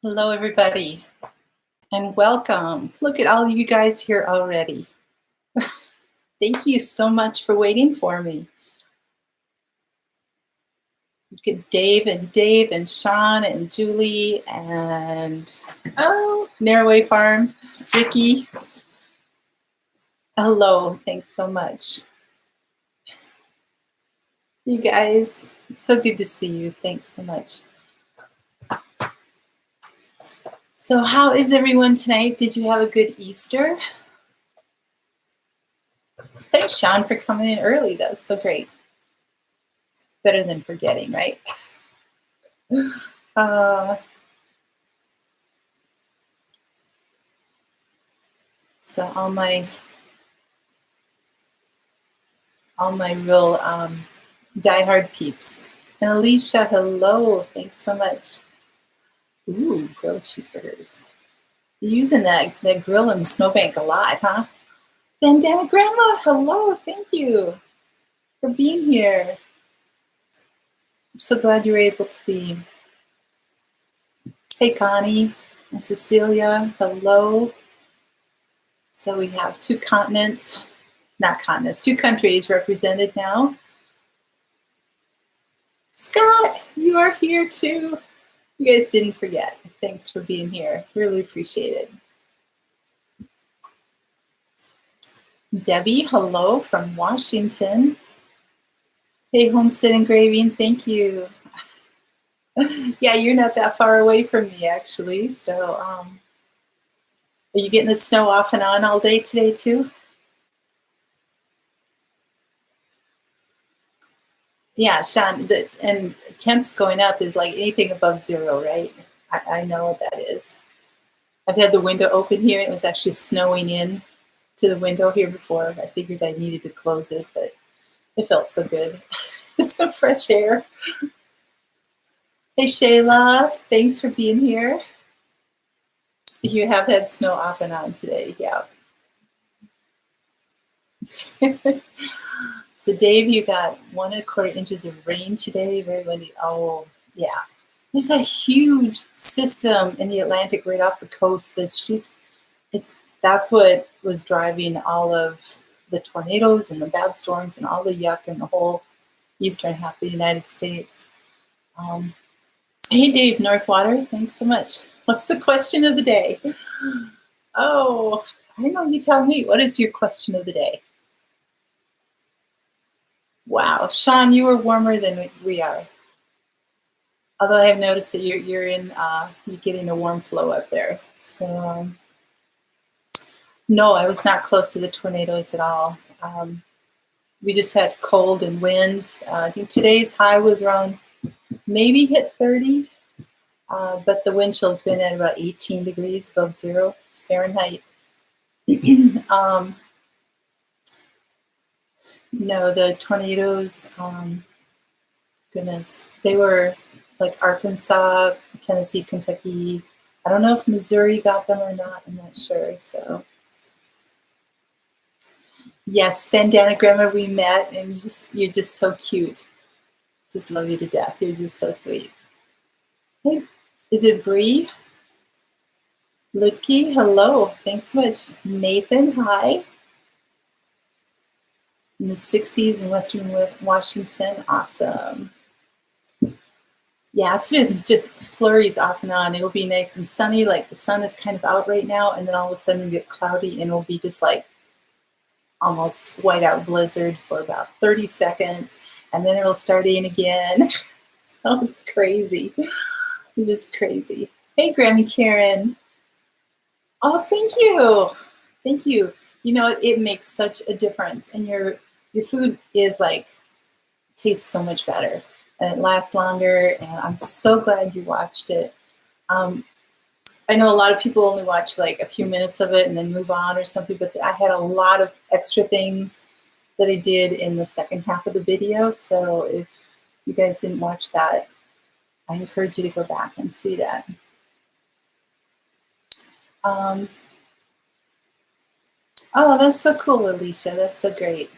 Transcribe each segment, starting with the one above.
Hello, everybody, and welcome. Look at all of you guys here already. Thank you so much for waiting for me. Look at Dave and Sean and Julie and Naraway Farm, Ricky. Hello, thanks so much. You guys, it's so good to see you. Thanks so much. So how is everyone tonight? Did you have a good Easter? Thanks, Sean, for coming in early. That was so great. Better than forgetting, right? So all my real diehard peeps. And Alicia, hello. Thanks so much. Ooh, grilled cheeseburgers. You're using that grill in the snowbank a lot, huh? Bandana Grandma, hello. Thank you for being here. I'm so glad you were able to be. Hey, Connie and Cecilia, hello. So we have two countries represented now. Scott, you are here too. You guys didn't forget. Thanks for being here. Really appreciate it. Debbie, hello from Washington. Hey, Homestead Engraving, thank you. Yeah, you're not that far away from me, actually. So are you getting the snow off and on all day today, too? Yeah, Sean, and temps going up is like anything above zero, right? I know what that is. I've had the window open here, and it was actually snowing in to the window here before. I figured I needed to close it, but it felt so good. Some fresh air. Hey, Shayla, thanks for being here. You have had snow off and on today, yeah. So Dave, you got 1 1/4 inches of rain today, very windy. Oh, yeah. There's that huge system in the Atlantic right off the coast that's what was driving all of the tornadoes and the bad storms and all the yuck in the whole eastern half of the United States. Hey, Dave Northwater, thanks so much. What's the question of the day? Oh, I don't know. You tell me. What is your question of the day? Wow, Sean, you are warmer than we are. Although I have noticed that you're getting a warm flow up there. So no, I was not close to the tornadoes at all. We just had cold and wind. I think today's high was around maybe hit 30, but the wind chill's been at about 18 degrees above zero Fahrenheit. No, the tornadoes, goodness, they were like Arkansas, Tennessee, Kentucky. I don't know if Missouri got them or not. I'm not sure. So, yes, Bandana Grandma, we met, and you're just so cute. Just love you to death. You're just so sweet. Hey, is it Bree? Lutke, hello. Thanks so much. Nathan, hi. In the 60s in Western Washington. Awesome. Yeah, it's just flurries off and on. It'll be nice and sunny, like the sun is kind of out right now, and then all of a sudden you get cloudy and it'll be just like almost whiteout blizzard for about 30 seconds, and then it'll start in again. So it's crazy. It's just crazy. Hey, Grammy Karen. Oh, thank you. Thank you. You know, it makes such a difference, and your food is like tastes so much better, and it lasts longer. And I'm so glad you watched it. I know a lot of people only watch like a few minutes of it and then move on or something, but I had a lot of extra things that I did in the second half of the video. So if you guys didn't watch that, I encourage you to go back and see that. Oh, that's so cool, Alicia. That's so great.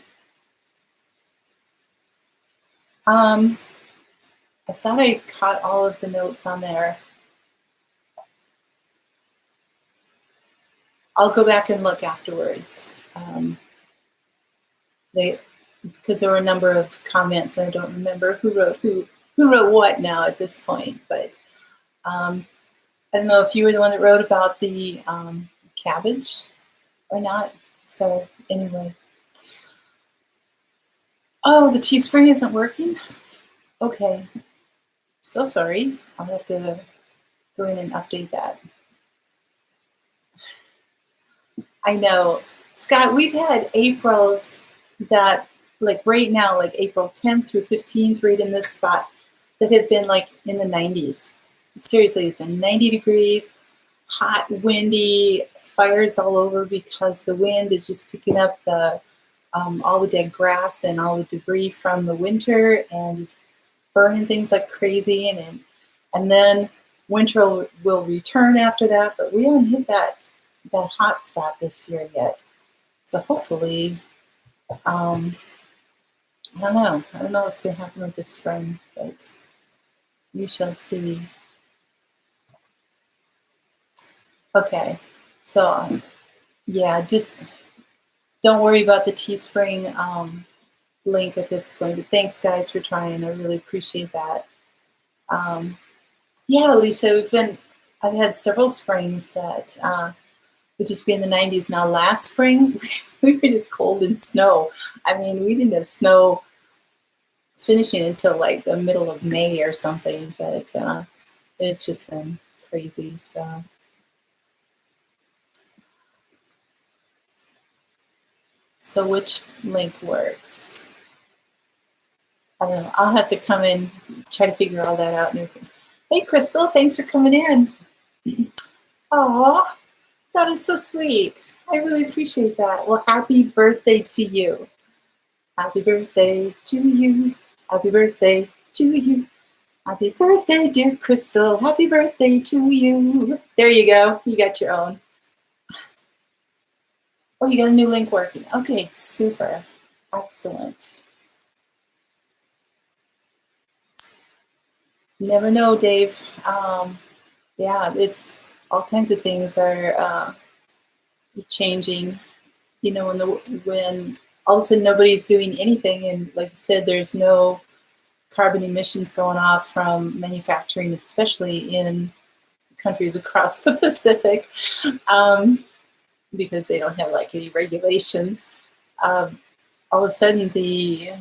I thought I caught all of the notes on there. I'll go back and look afterwards. Because there were a number of comments, and I don't remember who wrote what now at this point. But I don't know if you were the one that wrote about the cabbage or not. So anyway, oh, the Teespring isn't working. Okay, so sorry. I'll have to go in and update that. I know, Scott. We've had Aprils that, like right now, like April 10th through 15th, right in this spot, that have been like in the 90s. Seriously, it's been 90 degrees, hot, windy, fires all over because the wind is just picking up the all the dead grass and all the debris from the winter and just burning things like crazy. And then winter will return after that, but we haven't hit that hot spot this year yet. So hopefully, I don't know. I don't know what's going to happen with this spring, but we shall see. Okay, so yeah, just don't worry about the Teespring link at this point. But thanks, guys, for trying. I really appreciate that. Yeah, Alicia, I've had several springs that would just be in the 90s. Now, last spring, we were just cold and snow. I mean, we didn't have snow finishing until like the middle of May or something, but it's just been crazy. So which link works? I don't know. I'll have to come in, try to figure all that out and everything. Hey, Crystal, thanks for coming in. Aw, that is so sweet. I really appreciate that. Well, happy birthday to you. Happy birthday to you. Happy birthday to you. Happy birthday, dear Crystal. Happy birthday to you. There you go. You got your own. Oh, you got a new link working. Okay, super. Excellent. You never know, Dave. Yeah, it's all kinds of things are changing. You know, when all of a sudden nobody's doing anything, and like you said, there's no carbon emissions going off from manufacturing, especially in countries across the Pacific, because they don't have like any regulations. All of a sudden, the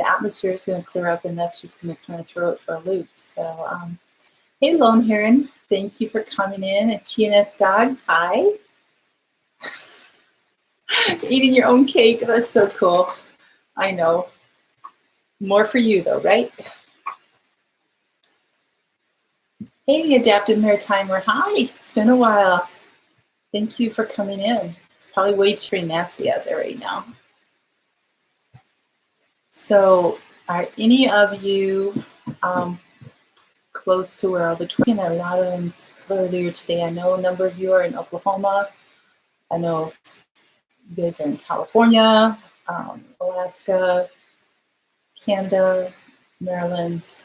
atmosphere is going to clear up, and that's just going to kind of throw it for a loop. So, hey, Lone Heron, thank you for coming in. And TNS Dogs, hi. Eating your own cake, that's so cool. I know. More for you, though, right? Hey, the Adaptive Maritimer, hi. It's been a while. Thank you for coming in. It's probably way too nasty out there right now. So, are any of you close to where all the tweaking? A lot of them earlier today. I know a number of you are in Oklahoma. I know you guys are in California, Alaska, Canada, Maryland.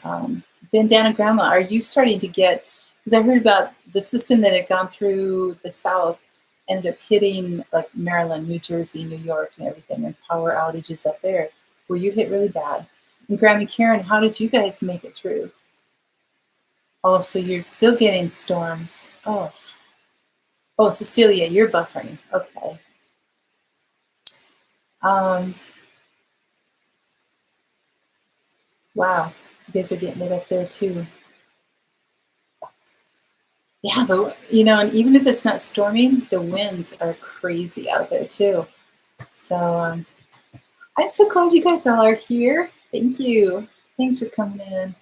Bandana Grandma, are you starting to get, because I heard about the system that had gone through the South ended up hitting like Maryland, New Jersey, New York, and everything, and power outages up there. Were you hit really bad? And Grammy Karen, how did you guys make it through? Oh, so you're still getting storms. Oh, Cecilia, you're buffering. Okay. Wow, you guys are getting it up there too. Yeah, and even if it's not storming, the winds are crazy out there too. So I'm so glad you guys all are here. Thank you. Thanks for coming in.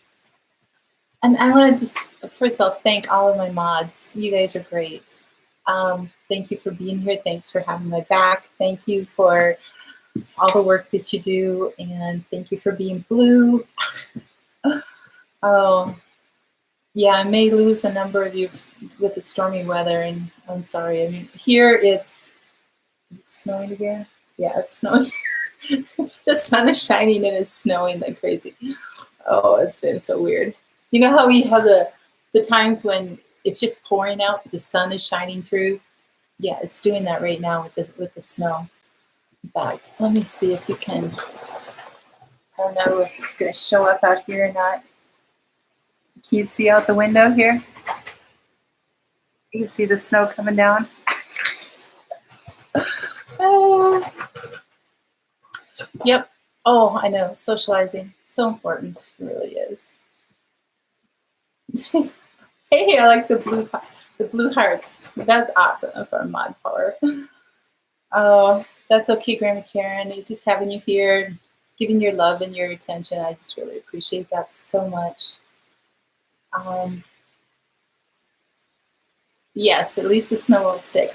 And I want to just, first of all, thank all of my mods. You guys are great. Thank you for being here. Thanks for having my back. Thank you for all the work that you do. And thank you for being blue. Oh, yeah, I may lose a number of you with the stormy weather, and I'm sorry. I mean, here it's snowing again. Yeah, it's snowing. The sun is shining and it's snowing like crazy. Oh, it's been so weird. You know how we have the times when it's just pouring out, but the sun is shining through? Yeah, it's doing that right now with the snow. But let me see if you can. I don't know if it's going to show up out here or not. Can you see out the window here? You can see the snow coming down. Oh, yep. Oh, I know. Socializing, so important. It really is. Hey, I like the blue hearts. That's awesome for mod power. Oh, that's okay, Grandma Karen. Just having you here, giving your love and your attention. I just really appreciate that so much. Yes, at least the snow won't stick.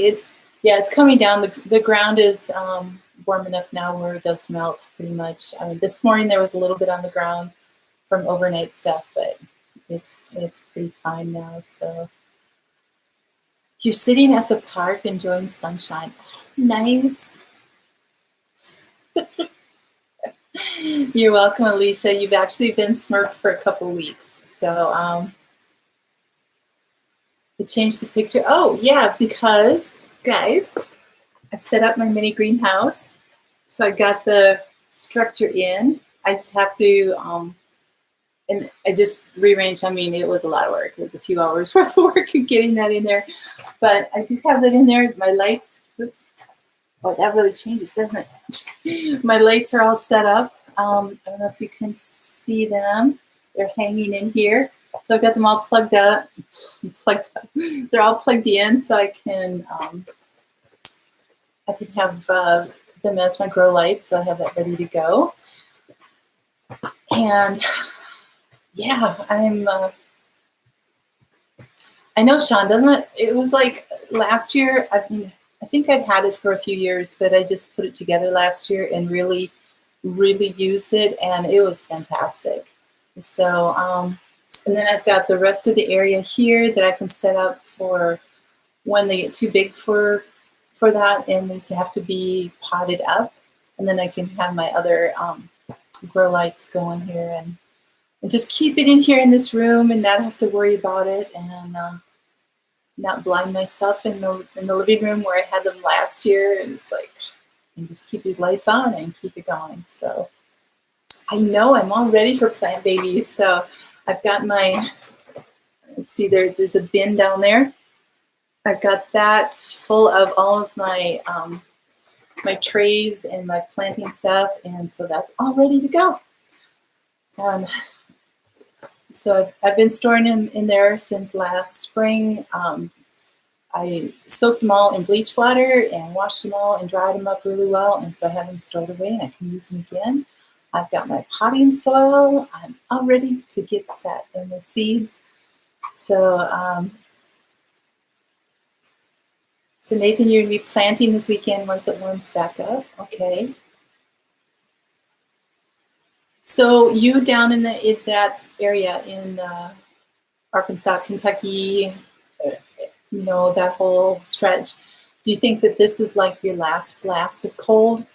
Yeah, it's coming down. The ground is warm enough now where it does melt pretty much. I mean, this morning there was a little bit on the ground from overnight stuff, but it's pretty fine now. So you're sitting at the park enjoying sunshine. Oh, nice. You're welcome, Alicia. You've actually been smirked for a couple weeks. So it changed the picture. Oh, yeah, because, guys, I set up my mini greenhouse. So I got the structure in. I just have to, and I just rearranged. I mean, it was a lot of work. It was a few hours worth of work getting that in there. But I do have that in there. My lights, oops. Oh, that really changes, doesn't it? My lights are all set up. I don't know if you can see them. They're hanging in here. So I've got them all plugged up. They're all plugged in, so I can have them as my grow lights. So I have that ready to go. And yeah, I know, Sean, doesn't it was like last year. I mean, I think I'd had it for a few years, but I just put it together last year and really used it, and it was fantastic. So, and then I've got the rest of the area here that I can set up for when they get too big for that, and they have to be potted up. And then I can have my other grow lights going here and just keep it in here in this room and not have to worry about it, and not blind myself in the living room where I had them last year. And it's like, and just keep these lights on and keep it going. So I know I'm all ready for plant babies. So I've got my, see, there's a bin down there. I've got that full of all of my my trays and my planting stuff, and so that's all ready to go. So I've been storing them in there since last spring. I soaked them all in bleach water and washed them all and dried them up really well, and so I have them stored away and I can use them again. I've got my potting soil. I'm all ready to get set in the seeds. So, so Nathan, you're going to be planting this weekend once it warms back up. Okay. So you down in that area in Arkansas, Kentucky, you know, that whole stretch, do you think that this is like your last blast of cold?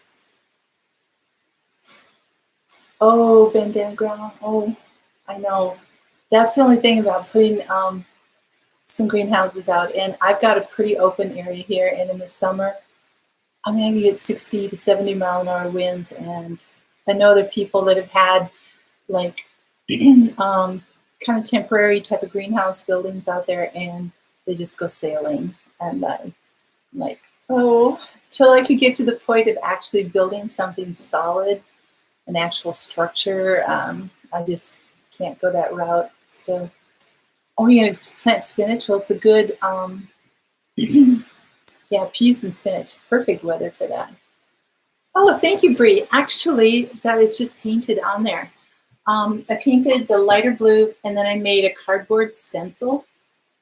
Oh, bandana ground. Oh, I know. That's the only thing about putting some greenhouses out. And I've got a pretty open area here. And in the summer, I mean, I can get 60 to 70 mile an hour winds. And I know there are people that have had like kind of temporary type of greenhouse buildings out there, and they just go sailing. And I'm like, oh, till I could get to the point of actually building something solid, an actual structure, I just can't go that route. So, oh, you're going to plant spinach? Well, it's a good, yeah, peas and spinach. Perfect weather for that. Oh, thank you, Bree. Actually, that is just painted on there. I painted the lighter blue, and then I made a cardboard stencil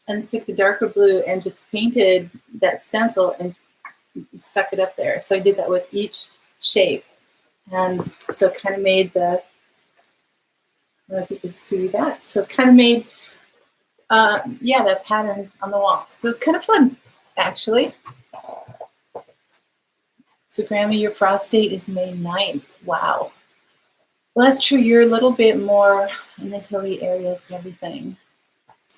and took the darker blue and just painted that stencil and stuck it up there. So I did that with each shape. And so it kind of made the, I don't know if you could see that. So it kind of made, yeah, that pattern on the wall. So it's kind of fun, actually. So Grandma, your frost date is May 9th. Wow. Well, that's true. You're a little bit more in the hilly areas and everything.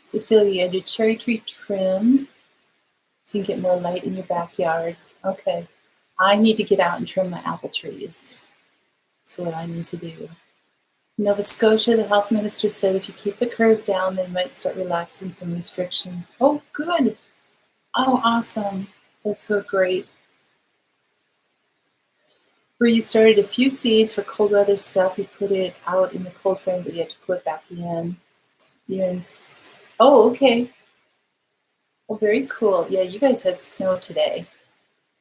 Cecilia, your cherry tree trimmed. so you can get more light in your backyard. Okay. I need to get out and trim my apple trees. That's what I need to do. Nova Scotia, the health minister said if you keep the curve down, they might start relaxing some restrictions. Oh, good. Oh, awesome. That's so great. Where you started a few seeds for cold weather stuff. You put it out in the cold frame, but you had to put it back in. Oh, okay. Well, very cool. Yeah, you guys had snow today.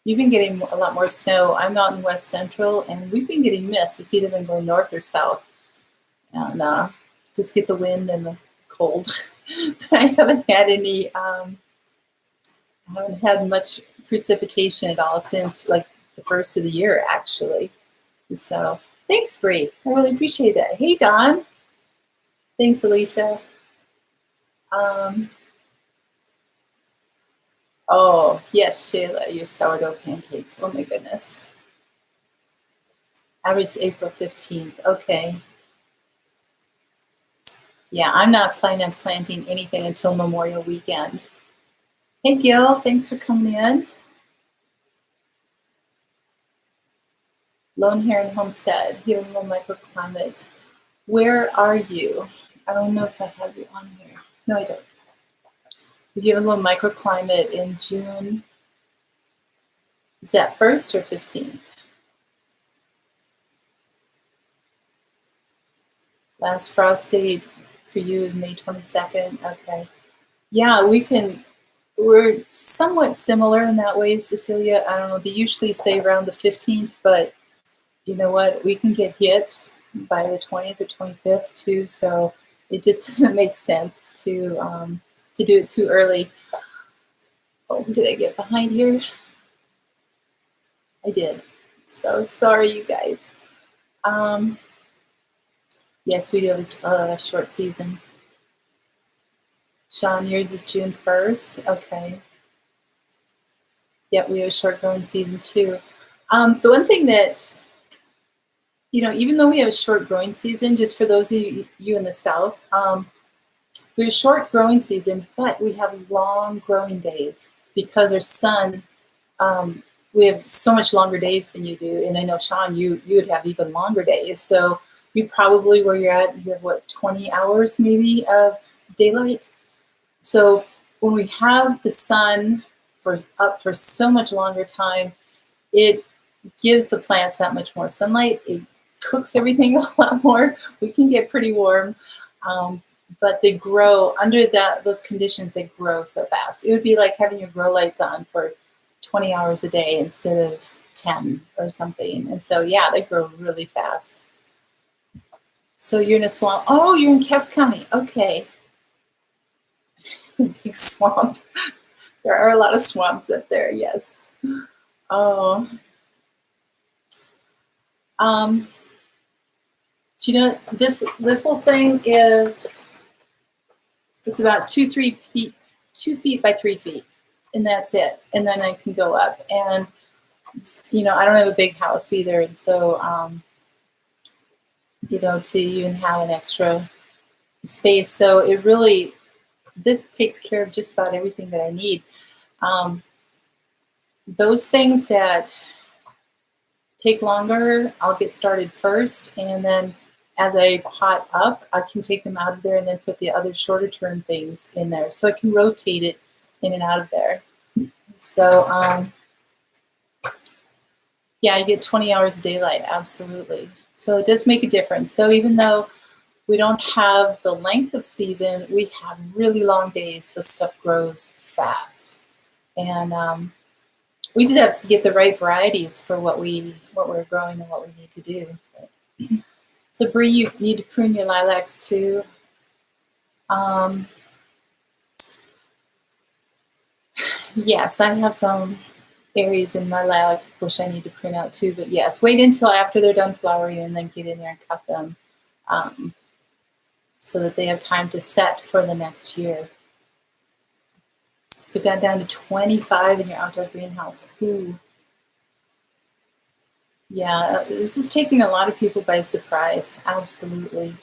You've been getting a lot more snow. I'm out in West Central, and we've been getting mist. It's either been going north or south. And just get the wind and the cold. But I haven't had any, I haven't had much precipitation at all since like the first of the year, actually. So thanks, Bree. I really appreciate that. Hey, Don. Thanks, Alicia. Oh, yes, Shayla, your sourdough pancakes. Oh, my goodness. Average April 15th. Okay. Yeah, I'm not planning on planting anything until Memorial Weekend. Hey, Gil, thanks for coming in. Lone Heron Homestead, here in the microclimate. Where are you? I don't know if I have you on here. No, I don't. You have a little microclimate in June. Is that 1st or 15th? Last frost date for you is May 22nd. Okay. Yeah, we're somewhat similar in that way, Cecilia. I don't know, they usually say around the 15th, but you know what? We can get hit by the 20th or 25th too, so it just doesn't make sense to do it too early. Oh, did I get behind here? I did. So sorry, you guys. Yes, we do have a short season. Sean, yours is June 1st. Okay. Yep, we have a short growing season too. The one thing that, even though we have a short growing season, just for those of you in the South, we have a short growing season, but we have long growing days because our sun, we have so much longer days than you do. And I know, Sean, you would have even longer days. So you probably, where you're at, you have what, 20 hours maybe of daylight? So when we have the sun up for so much longer time, it gives the plants that much more sunlight. It cooks everything a lot more. We can get pretty warm, but they grow under those conditions. They grow so fast. It would be like having your grow lights on for 20 hours a day instead of 10 or something. And so, yeah, they grow really fast. So you're in a swamp. Oh, you're in Cass County. Okay. Big swamp. There are a lot of swamps up there, yes. Oh. Do you know, this little thing it's about 2 feet by 3 feet, and that's it. And then I can go up. And, I don't have a big house either. And so, to even have an extra space. So this takes care of just about everything that I need. Those things that take longer, I'll get started first, and then as I pot up, I can take them out of there and then put the other shorter term things in there. So I can rotate it in and out of there. So, yeah, I get 20 hours of daylight, absolutely. So it does make a difference. So even though we don't have the length of season, we have really long days, so stuff grows fast. And we just have to get the right varieties for what we're growing and what we need to do. So Bree, you need to prune your lilacs too. Yes, I have some areas in my lilac bush I need to prune out too. But yes, wait until after they're done flowering and then get in there and cut them so that they have time to set for the next year. So it got down to 25 in your outdoor greenhouse. Ooh. Yeah, this is taking a lot of people by surprise. Absolutely.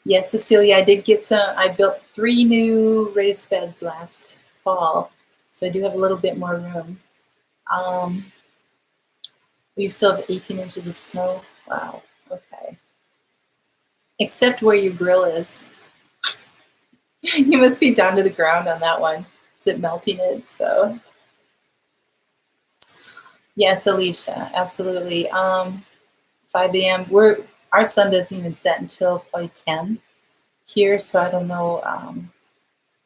Yes, Cecilia, I did get some. I built 3 new raised beds last fall, so I do have a little bit more room. We still have 18 inches of snow. Wow. Okay. Except where your grill is. You must be down to the ground on that one. Is it melting it? So yes, Alicia, absolutely. 5 a.m. Our sun doesn't even set until probably 10 here, so I don't know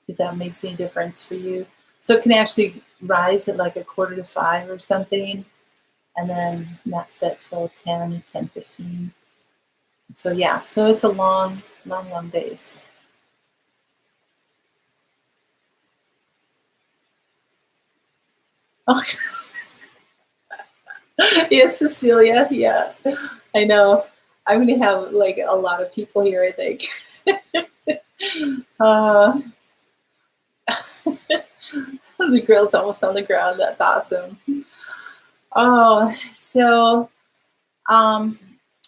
if that makes any difference for you. So it can actually rise at like 4:45 or something, and then not set till 10:15. So yeah, so it's a long days. Oh, yes, Cecilia. Yeah, I know. I'm gonna have like a lot of people here, I think. uh, the grill's almost on the ground. That's awesome. Oh, so um,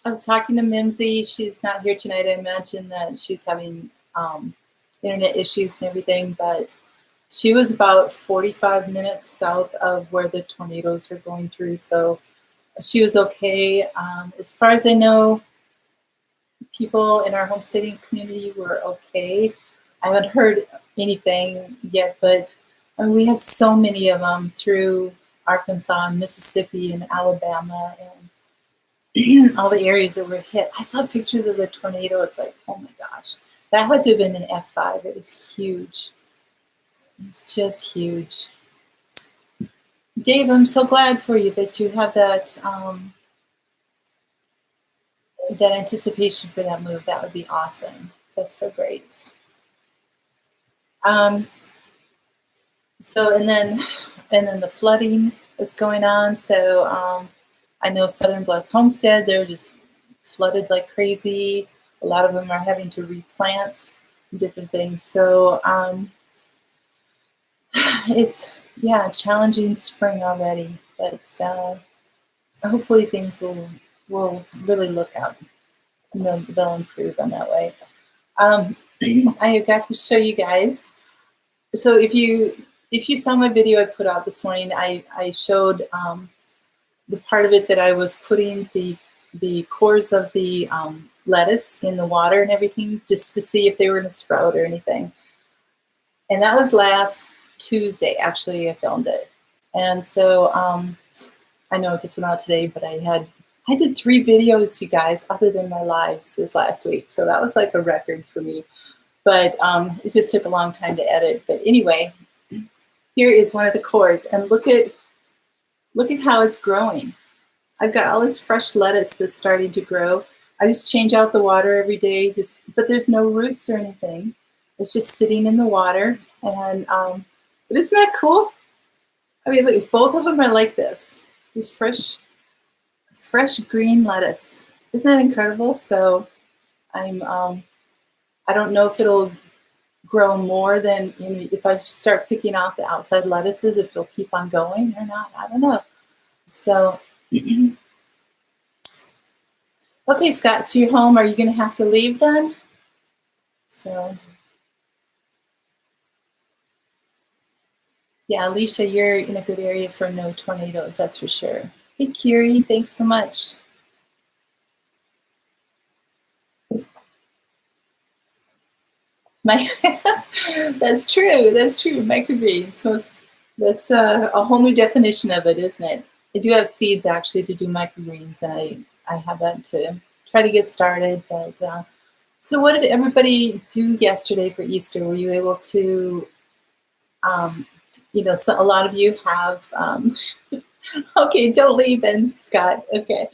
I was talking to Mimsy. She's not here tonight. I mentioned that she's having internet issues and everything, but she was about 45 minutes south of where the tornadoes are going through. So she was okay. As far as I know, people in our homesteading community were okay. I haven't heard anything yet, but I mean, we have so many of them through Arkansas and Mississippi and Alabama and all the areas that were hit. I saw pictures of the tornado. It's like, oh my gosh, that had to have been an F5. It was huge. It's just huge. Dave, I'm so glad for you that you have that that anticipation for that move. That would be awesome. That's so great. So and then the flooding is going on. So I know Southern Blessed Homestead, they're just flooded like crazy. A lot of them are having to replant different things. So it's a challenging spring already, but hopefully things will really look up. And they'll improve on that way. I got to show you guys. So if you saw my video I put out this morning, I showed the part of it that I was putting the cores of the lettuce in the water and everything just to see if they were going to sprout or anything. And that was last Tuesday, actually, I filmed it. And so I know it just went out today, but I did 3 videos, you guys, other than my lives this last week. So that was like a record for me. But it just took a long time to edit. But anyway, here is one of the cores, and look at how it's growing. I've got all this fresh lettuce that's starting to grow. I just change out the water every day, but there's no roots or anything. It's just sitting in the water, and but isn't that cool? I mean, look, if both of them are like this fresh green lettuce. Isn't that incredible? So I don't know if it'll grow more than, if I start picking off the outside lettuces, if it'll keep on going or not. I don't know. So, okay, Scott, so you're home. Are you going to have to leave then? So, yeah, Alicia, you're in a good area for no tornadoes, that's for sure. Hey, Kiri, thanks so much. That's true. That's true. Microgreens. So that's a whole new definition of it, isn't it? I do have seeds actually to do microgreens, and I have that to try to get started. But so, what did everybody do yesterday for Easter? Were you able to? So a lot of you have. Okay, don't leave then, Scott. Okay.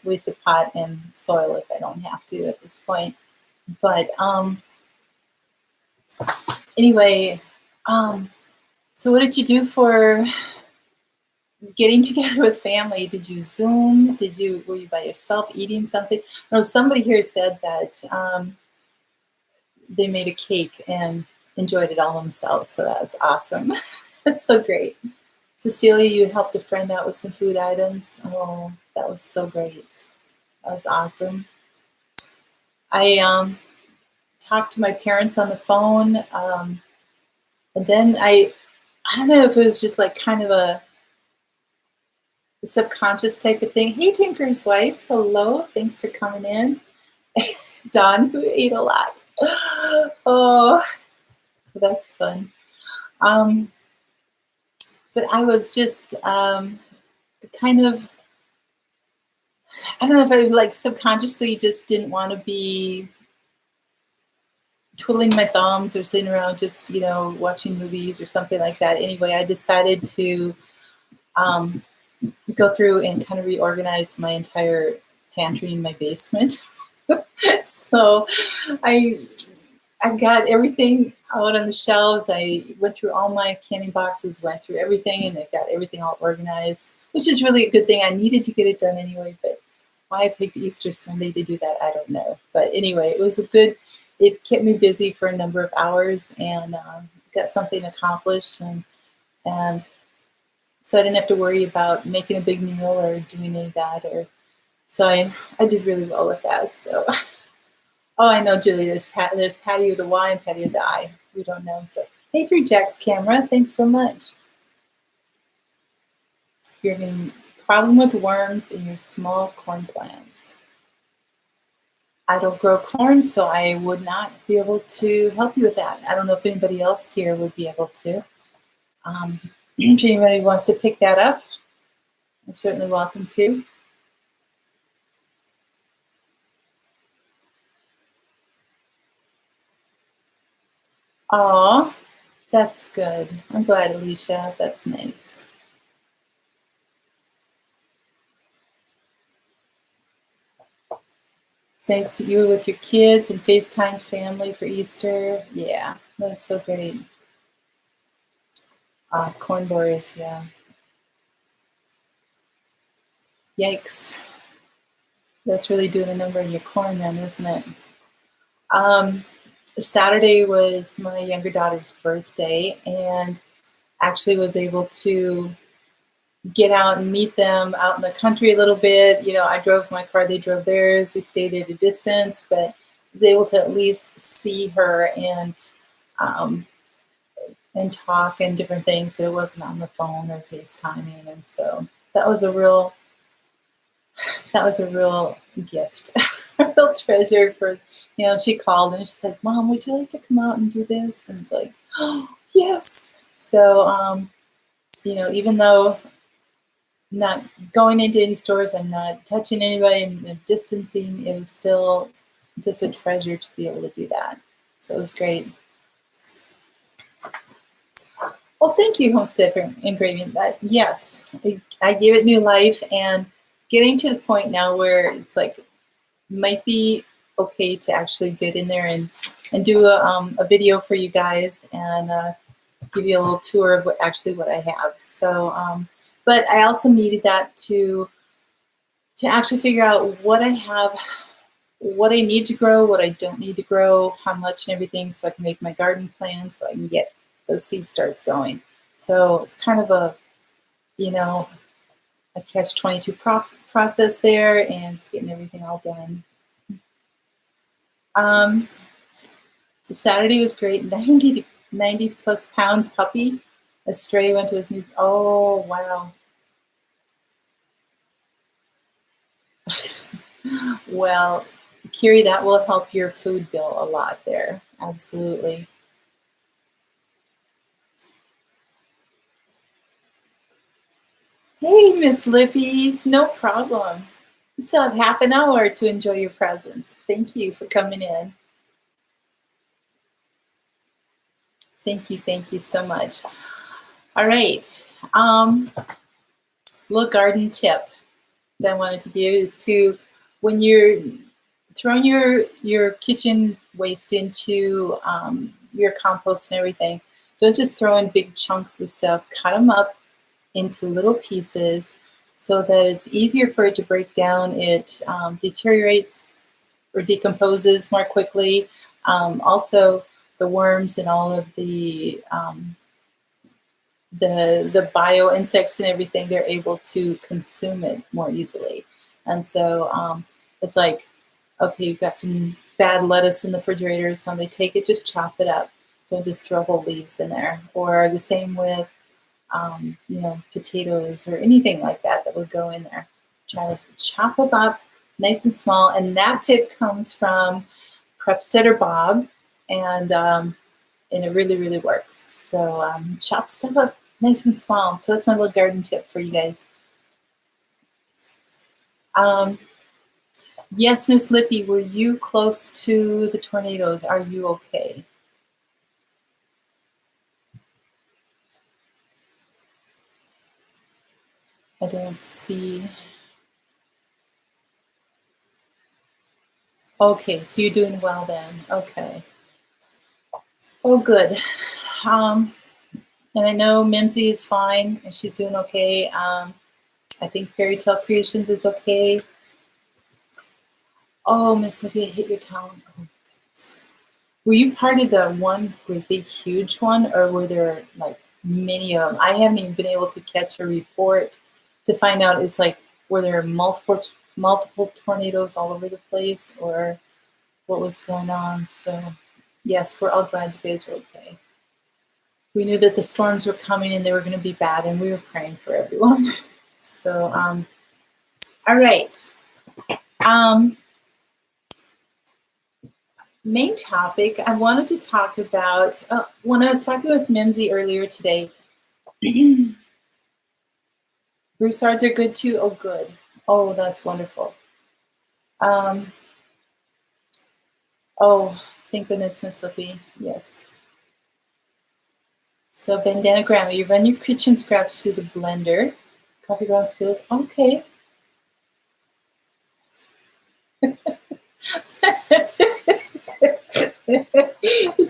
Waste of pot and soil if I don't have to at this point. But anyway, so what did you do for getting together with family? Did you Zoom? Were you by yourself eating something? No, somebody here said that they made a cake and enjoyed it all themselves. So that was awesome. That's so great. Cecilia, you helped a friend out with some food items. Oh, that was so great. That was awesome. I talked to my parents on the phone, and then I don't know if it was just like kind of a subconscious type of thing. Hey, Tinker's wife, hello, thanks for coming in. Don, who ate a lot. Oh, that's fun. Um, but I was just kind of, I don't know if I like subconsciously just didn't want to be twiddling my thumbs or sitting around just, watching movies or something like that. Anyway, I decided to um, go through and kind of reorganize my entire pantry in my basement. So I I got everything out on the shelves. I went through all my canning boxes, went through everything, and I got everything all organized, which is really a good thing. I needed to get it done anyway, but why I picked Easter Sunday to do that, I don't know. But anyway, it kept me busy for a number of hours and got something accomplished. And so I didn't have to worry about making a big meal or doing any of that. So I did really well with that. So. Oh, I know, Julie. There's Patty with a Y and Patty with the I. We don't know. So, hey, through Jack's camera. Thanks so much. You're having a problem with worms in your small corn plants. I don't grow corn, so I would not be able to help you with that. I don't know if anybody else here would be able to. If anybody wants to pick that up, you're certainly welcome to. Aw, that's good. I'm glad, Alicia. That's nice. It's nice that you were with your kids and FaceTime family for Easter. Yeah, that was so great. Corn borers, yeah. Yikes. That's really doing a number on your corn then, isn't it? Saturday was my younger daughter's birthday, and actually was able to get out and meet them out in the country a little bit. I drove my car, they drove theirs. We stayed at a distance, but was able to at least see her um, and talk and different things that it wasn't on the phone or FaceTiming. And so that was a real gift, a real treasure for, she called and she's like, Mom, would you like to come out and do this? And it's like, oh, yes. So, even though not going into any stores, I'm not touching anybody and distancing, it was still just a treasure to be able to do that. So it was great. Well, thank you, Homestead, for engraving that. Yes, I gave it new life, and getting to the point now where it's like might be okay to actually get in there and do a video for you guys and give you a little tour of what I have. So, but I also needed that to actually figure out what I have, what I need to grow, what I don't need to grow, how much and everything, so I can make my garden plan, so I can get those seed starts going. So it's kind of a catch-22 process there, and just getting everything all done. So Saturday was great. 90 plus pound puppy. A stray went to his new. Oh, wow. Well, Kiri, that will help your food bill a lot there. Absolutely. Hey, Miss Lippy, no problem. You still have half an hour to enjoy your presence. Thank you for coming in. Thank you so much. All right. Little garden tip that I wanted to give is to, when you're throwing your kitchen waste into your compost and everything, don't just throw in big chunks of stuff. Cut them up into little pieces so that it's easier for it to break down. It deteriorates or decomposes more quickly. Also, the worms and all of the bio insects and everything, they're able to consume it more easily. And so It's like, okay, you've got some bad lettuce in the refrigerator, so they take it, just chop it up. Don't just throw whole leaves in there. Or the same with, potatoes or anything like that that would go in there. Try to chop them up nice and small. And that tip comes from Prepsteader Bob, and it really, really works. So chop stuff up nice and small. So that's my little garden tip for you guys. Yes, Miss Lippy, were you close to the tornadoes? Are you okay? I don't see. Okay, so you're doing well then. Okay. Oh, good. And I know Mimsy is fine and she's doing okay. I think Fairy Tale Creations is okay. Oh, Miss Lippy, I hit your tongue. Oh, goodness. Were you part of the one great big huge one, or were there like many of them? I haven't even been able to catch a report to find out. It's like, were there multiple tornadoes all over the place, or what was going on? So yes, we're all glad you guys are okay. We knew that the storms were coming and they were going to be bad, and we were praying for everyone. So all right. Main topic, I wanted to talk about, when I was talking with Mimsy earlier today, broussards are good too. Oh, good. Oh, that's wonderful. Oh, thank goodness, Miss Lippy. Yes. So bandana grandma, you run your kitchen scraps through the blender. Coffee grounds, peels. Okay.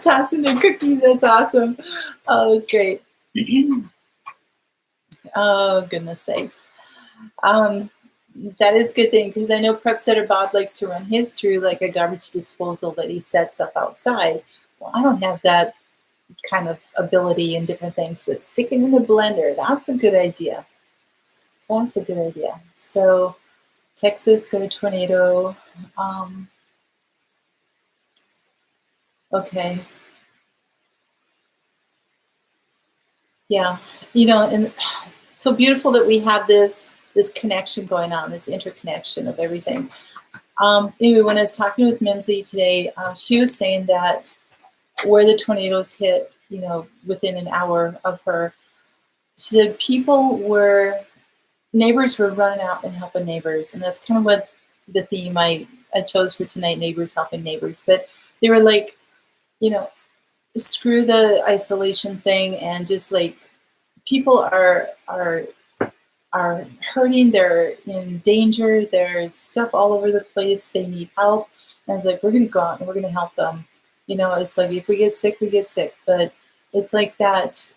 Tossing the cookies. That's awesome. Oh, that's great. Oh, goodness sakes. That is a good thing, because I know Prepsteader Bob likes to run his through like a garbage disposal that he sets up outside. Well, I don't have that kind of ability and different things, but sticking in the blender, that's a good idea. That's a good idea. So Texas, go to tornado. Okay. Yeah. And so beautiful that we have this connection going on, this interconnection of everything. Anyway, when I was talking with Mimsy today, she was saying that where the tornadoes hit, within an hour of her, she said neighbors were running out and helping neighbors. And that's kind of what the theme I chose for tonight, neighbors helping neighbors. But they were like, screw the isolation thing, and just like, people are hurting, they're in danger, there's stuff all over the place, they need help. And I was like, we're going to go out and we're going to help them. It's like, if we get sick, we get sick. But it's like that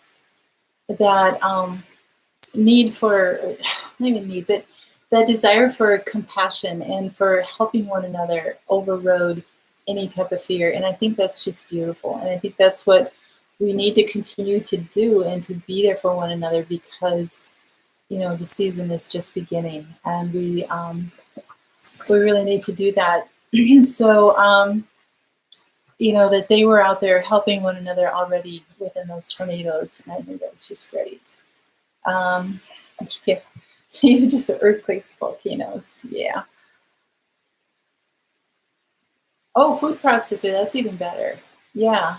need for, not even need, but that desire for compassion and for helping one another overrode any type of fear. And I think that's just beautiful. And I think that's what we need to continue to do, and to be there for one another, because the season is just beginning, and we really need to do that. So that they were out there helping one another already within those tornadoes, and I think that was just great. Yeah, just earthquakes, volcanoes. Yeah. Oh, food processor. That's even better. Yeah.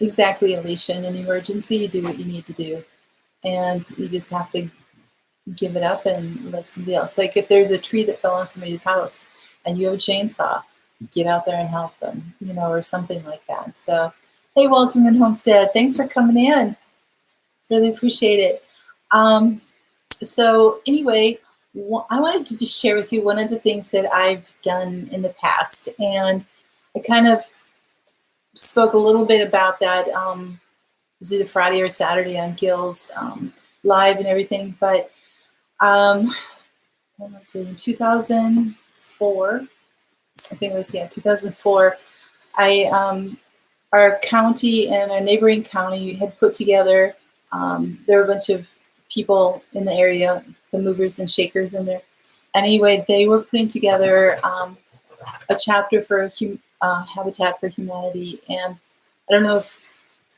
Exactly, Alicia. In an emergency, you do what you need to do, and you just have to give it up and let somebody else. Like, if there's a tree that fell on somebody's house and you have a chainsaw, get out there and help them, or something like that. So, hey, Walterman Homestead, thanks for coming in. Really appreciate it. So anyway, I wanted to just share with you one of the things that I've done in the past, and I kind of spoke a little bit about that. It was either Friday or Saturday on Gil's live and everything, but when was it, in 2004? I think it was, 2004. Our county and our neighboring county had put together, there were a bunch of people in the area, the movers and shakers in there, anyway, they were putting together a chapter for Habitat for Humanity, and I don't know if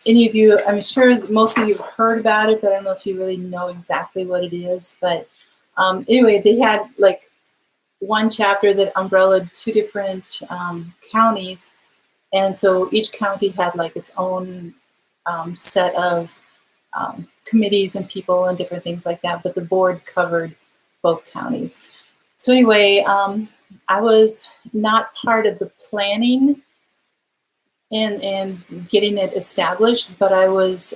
any of you, I'm sure most of you have heard about it, but I don't know if you really know exactly what it is. But anyway, they had like one chapter that umbrellaed two different counties, and so each county had like its own set of committees and people and different things like that, but the board covered both counties. So anyway, I was not part of the planning and getting it established, but I was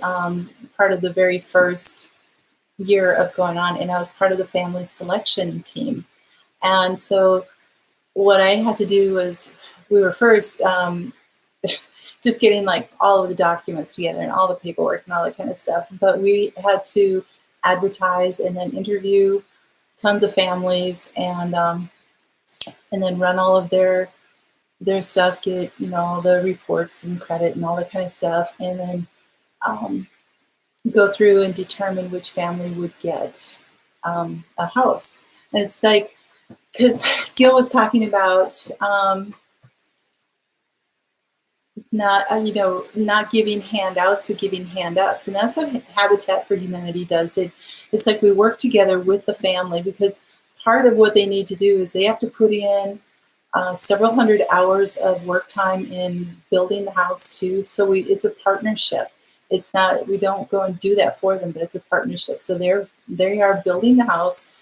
part of the very first year of going on, and I was part of the family selection team. And so what I had to do was, we were first just getting like all of the documents together and all the paperwork and all that kind of stuff. But we had to advertise and then interview tons of families, and then run all of their stuff, get the reports and credit and all that kind of stuff, and then go through and determine which family would get a house. And it's like, because Gil was talking about not giving handouts, but giving hand-ups. And that's what Habitat for Humanity does. It's like we work together with the family, because part of what they need to do is they have to put in several hundred hours of work time in building the house too. So it's a partnership. It's not, we don't go and do that for them, but it's a partnership. So they are building the house.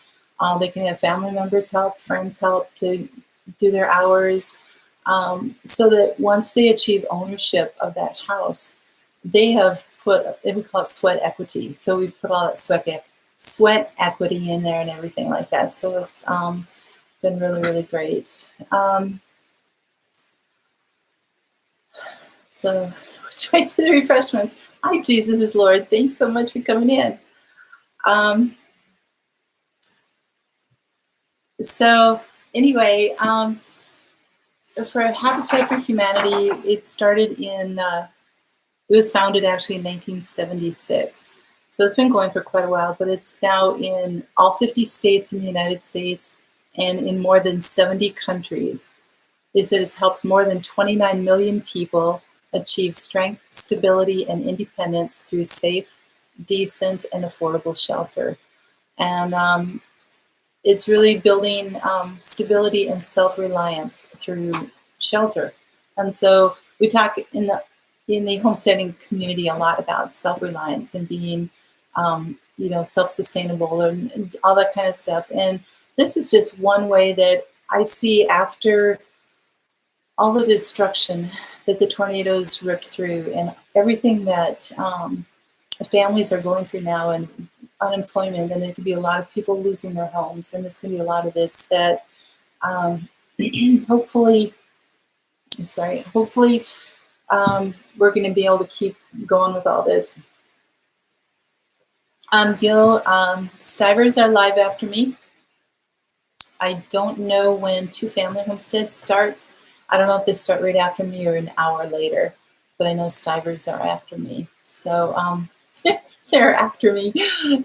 They can have family members help, friends help to do their hours. So that once they achieve ownership of that house, they have put, we call it sweat equity. So we put all that sweat equity in there and everything like that. So it's been really, really great. So let's wait to the refreshments. Hi, Jesus is Lord. Thanks so much for coming in. So anyway, for Habitat for Humanity, it started it was founded actually in 1976. So it's been going for quite a while, but it's now in all 50 states in the United States and in more than 70 countries. They said it's helped more than 29 million people achieve strength, stability, and independence through safe, decent, and affordable shelter. And it's really building stability and self-reliance through shelter. And so we talk in the homesteading community a lot about self-reliance and being, self-sustainable and all that kind of stuff. And this is just one way that I see, after all the destruction that the tornadoes ripped through and everything that families are going through now, and unemployment, and there could be a lot of people losing their homes, and there's going to be a lot of this that hopefully we're going to be able to keep going with all this. Gil, Stivers are live after me. I don't know when Two Family Homestead starts. I don't know if they start right after me or an hour later, but I know Stivers are after me. So they're after me.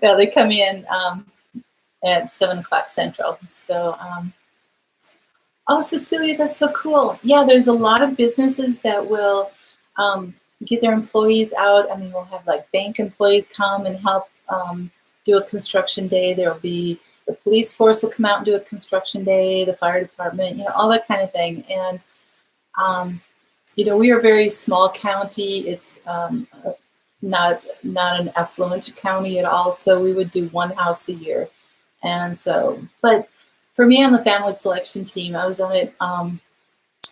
Yeah, they come in at 7 o'clock Central. So, oh, Cecilia, that's so cool. Yeah, there's a lot of businesses that will get their employees out. I mean, we'll have like bank employees come and help do a construction day. There will be the police force will come out and do a construction day, the fire department, all that kind of thing. And, we are a very small county. It's not an affluent county at all. So we would do one house a year. And so, but for me on the family selection team, I was on it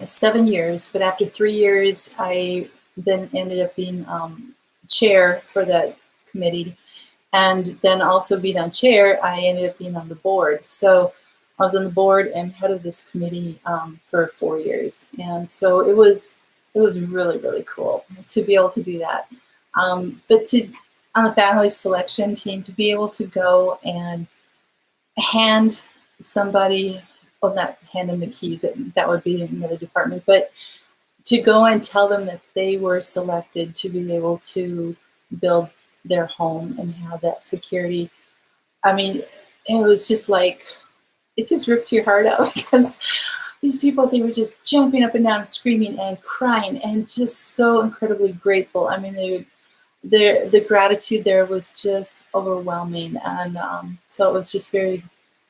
7 years, but after 3 years, I then ended up being chair for that committee. And then also being on chair, I ended up being on the board. So I was on the board and head of this committee for 4 years. And so it was really, really cool to be able to do that. But on the family selection team, to be able to go and hand somebody, well, not hand them the keys, that would be in another department, but to go and tell them that they were selected to be able to build their home and have that security. I mean, it was just like, it just rips your heart out because these people, they were just jumping up and down, screaming and crying, and just so incredibly grateful. I mean, the gratitude there was just overwhelming, and so it was just very,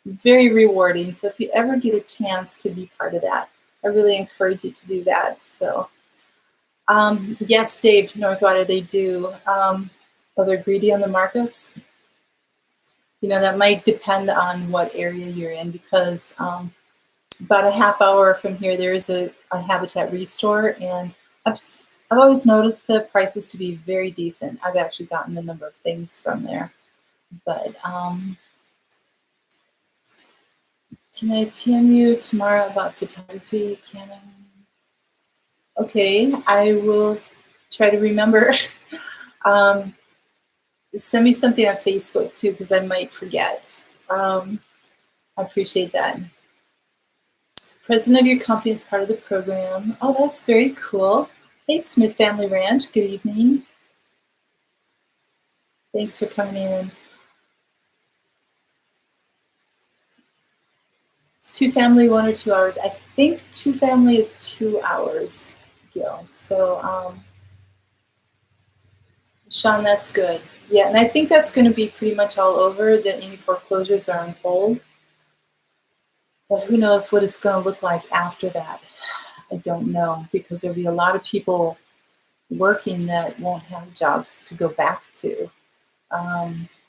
very rewarding. So if you ever get a chance to be part of that, I really encourage you to do that. So yes, Dave, Northwater, they do. They're greedy on the markups. You know, that might depend on what area you're in, because about a half hour from here, there is a Habitat Restore, and I've always noticed the prices to be very decent. I've actually gotten a number of things from there. But can I PM you tomorrow about photography, Canon? Okay, I will try to remember. Send me something on Facebook too, because I might forget. I appreciate that. President of your company is part of the program. Oh, that's very cool. Hey, Smith Family Ranch, good evening. Thanks for coming in. It's 2 family, 1 or 2 hours. I think 2 family is 2 hours, Gil. So, Sean, that's good. Yeah, and I think that's going to be pretty much all over. That any foreclosures are on hold. But who knows what it's going to look like after that. I don't know, because there'll be a lot of people working that won't have jobs to go back to.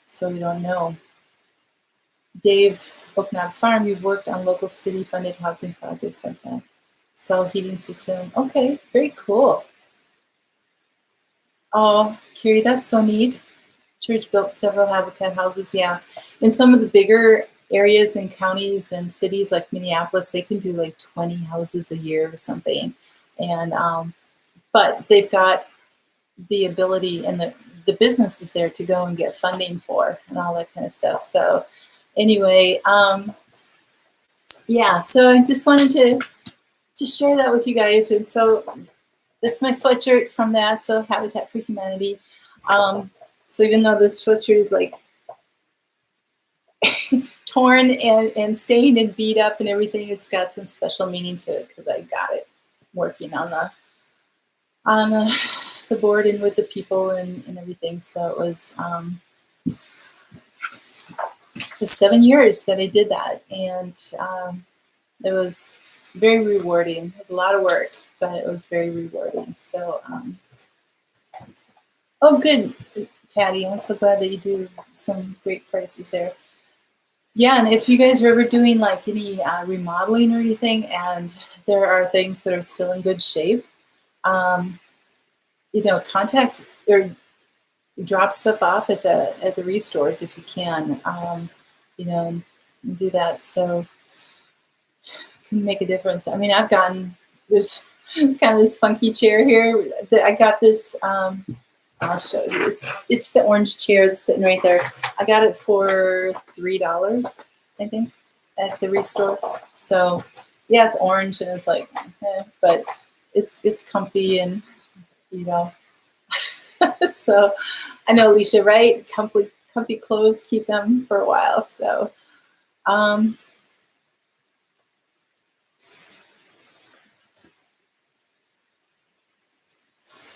So we don't know. Dave, Oaknob Farm, you've worked on local city-funded housing projects like that. Cell heating system. Okay, very cool. Oh, Carrie, that's so neat. Church built several Habitat houses, yeah. In some of the bigger areas and counties and cities like Minneapolis, they can do like 20 houses a year or something. And but they've got the ability and the business is there to go and get funding for and all that kind of stuff. So anyway, yeah, so I just wanted to share that with you guys. And so this is my sweatshirt from that, so Habitat for Humanity. So even though this sweatshirt is like torn and stained and beat up and everything, it's got some special meaning to it because I got it working on the board and with the people and everything. So it was the 7 years that I did that, and it was very rewarding. It was a lot of work, but it was very rewarding. So, oh, good, Patty. I'm so glad that you do some great prices there. Yeah, and if you guys are ever doing like any remodeling or anything, and there are things that are still in good shape, you know, contact or drop stuff off at the restores if you can. You know, and do that, so it can make a difference. I mean, I've gotten this kind of this funky chair here. I got this. I'll show you. It's the orange chair that's sitting right there. I got it for $3, I think, at the restore. So yeah, it's orange and it's like, but it's comfy and you know. So I know, Alicia, right? Comfy clothes keep them for a while. So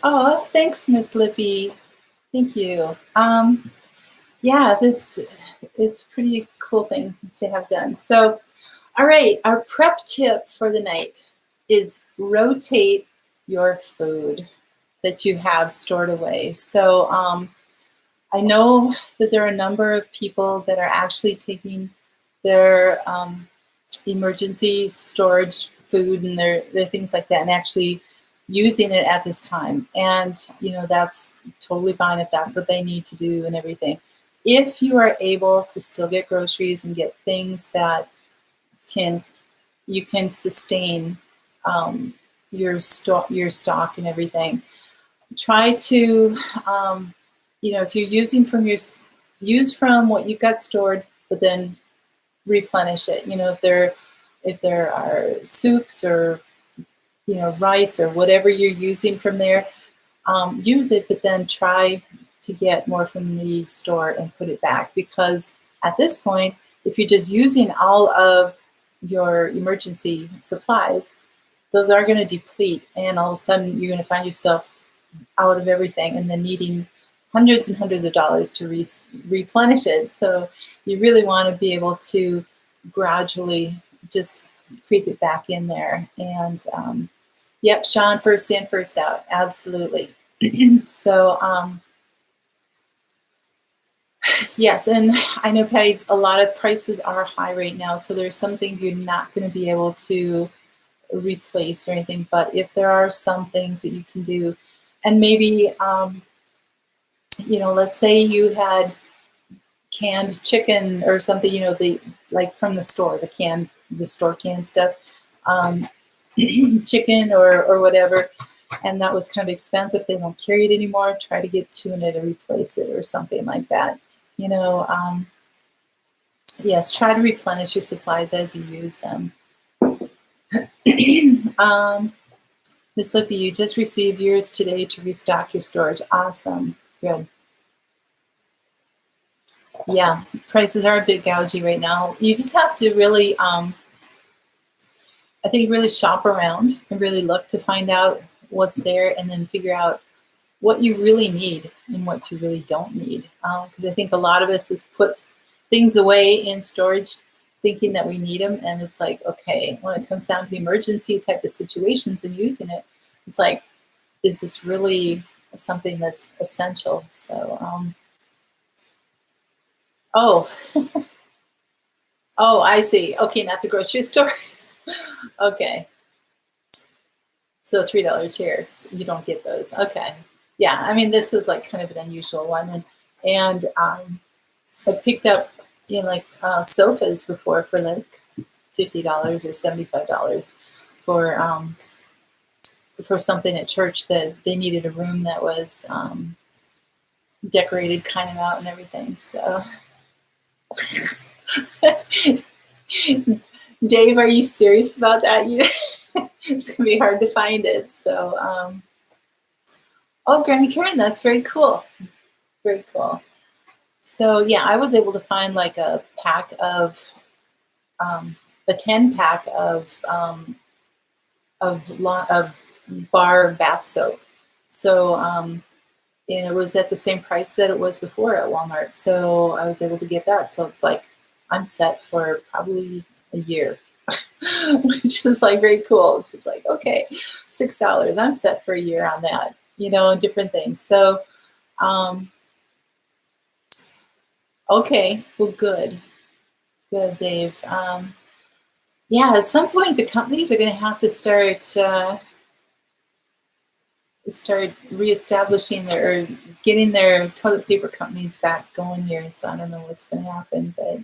oh, thanks, Miss Lippy. Thank you. Yeah, it's pretty cool thing to have done. So, all right, our prep tip for the night is rotate your food that you have stored away. So I know that there are a number of people that are actually taking their emergency storage food and their things like that and actually using it at this time. And, you know, that's totally fine if that's what they need to do and everything. If you are able to still get groceries and get things that you can sustain your stock and everything, try to, you know, if you're using use from what you've got stored, but then replenish it. You know, if there are soups or, you know, rice or whatever you're using from there, use it, but then try to get more from the store and put it back, because at this point if you're just using all of your emergency supplies, those are going to deplete, and all of a sudden you're going to find yourself out of everything and then needing hundreds and hundreds of dollars to replenish it. So you really want to be able to gradually just creep it back in there. And yep, Sean, first in, first out. Absolutely. So yes, and I know, Patty, a lot of prices are high right now. So there's some things you're not going to be able to replace or anything. But if there are some things that you can do, and maybe, let's say you had canned chicken or something, like from the store, the store canned stuff, chicken or whatever, and that was kind of expensive. They don't carry it anymore. Try to get tuna to replace it or something like that. Yes, try to replenish your supplies as you use them. Miss Lippy, you just received yours today to restock your storage. Awesome. Good. Yeah, prices are a bit gougy right now. You just have to really, I think, really shop around and really look to find out what's there, and then figure out what you really need and what you really don't need. Because I think a lot of us just put things away in storage thinking that we need them, and it's like, okay, when it comes down to emergency type of situations and using it, it's like, is this really something that's essential? So, oh, I see. Okay, not the grocery stores. Okay. So $3 chairs, you don't get those. Okay. Yeah, I mean, this was like kind of an unusual one. And I picked up, sofas before for like $50 or $75 for something at church that they needed a room that was decorated kind of out and everything. So, Dave, are you serious about that? It's gonna be hard to find it. So, oh, Grammy Karen, that's very cool. Very cool. So yeah, I was able to find like a pack of, a 10-pack of bar bath soap. So, and it was at the same price that it was before at Walmart. So I was able to get that. So it's like, I'm set for probably a year, which is like very cool. It's just like, okay, $6, I'm set for a year on that, different things. So, okay, well, good, Dave. Yeah, at some point the companies are going to have to start reestablishing or getting their toilet paper companies back going here. So I don't know what's going to happen, but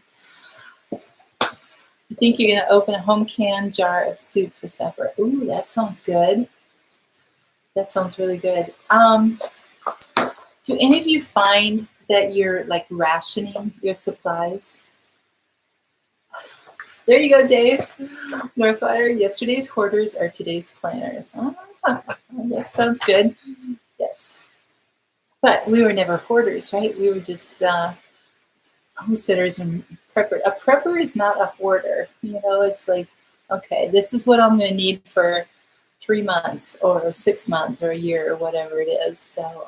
I think you're going to open a home canned jar of soup for supper. Ooh, that sounds good. That sounds really good. Do any of you find that you're like rationing your supplies? There you go, Dave. Northwater, yesterday's hoarders are today's planners. That sounds good. Yes. But we were never hoarders, right? We were just homesteaders and prepper. A prepper is not a hoarder. It's like, okay, this is what I'm going to need for 3 months or 6 months or a year or whatever it is. So,